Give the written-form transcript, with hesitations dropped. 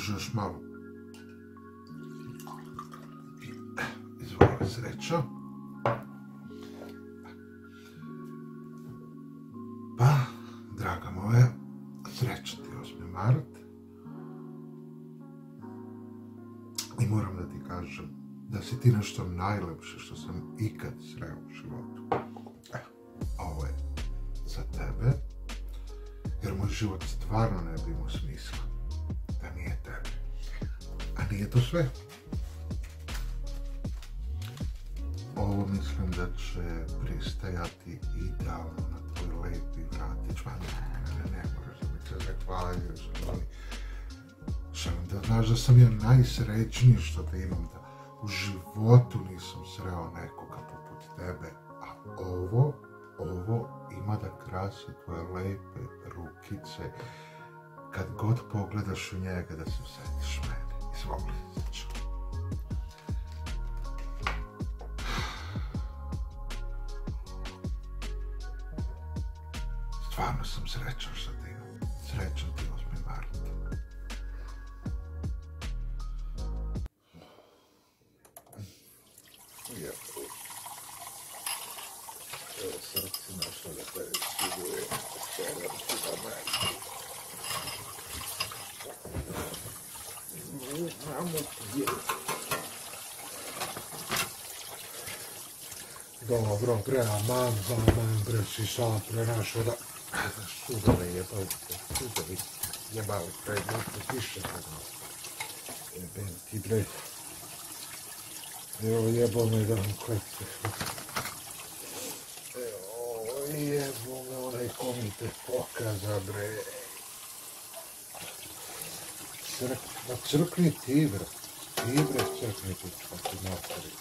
Može još malo. Izvoli srećo. Pa, draga moja, srećan ti 8. mart. I moram da ti kažem da si ti nešto najlepše što sam ikad sreo u životu. Ovo je za tebe, jer moj život stvarno ne bi imao smisla da nije tebe. A nije to sve. Ovo mislim da će pristajati idealno na tvoj lepi vratić. Ma ne moraš da mi se zahvaljuješ, ali želim da znaš da sam ja najsrećniji što te imam, da u životu nisam sreo nekoga poput tebe, a ovo ima da krasi tvoje lepe rukice. Kad god pogledaš u njega da se setiš mene. Izvoli, srećo. Stvarno sam srećan što ti imam. Srećan ti 8. mart. Evo srce našlo da te siguje. Šeram ti da majke. Mamo ti je. Dobro, bre, aman, bre, si sam prenašao da... Sudove jebali, prednosti više kada. Jebem ti, bre. Evo jebo me da vam klete. Evo jebo me onaj ko mi te pokaza, bre. Crkni ti, bre. Ti, bre, crkni ti, kako ti materi.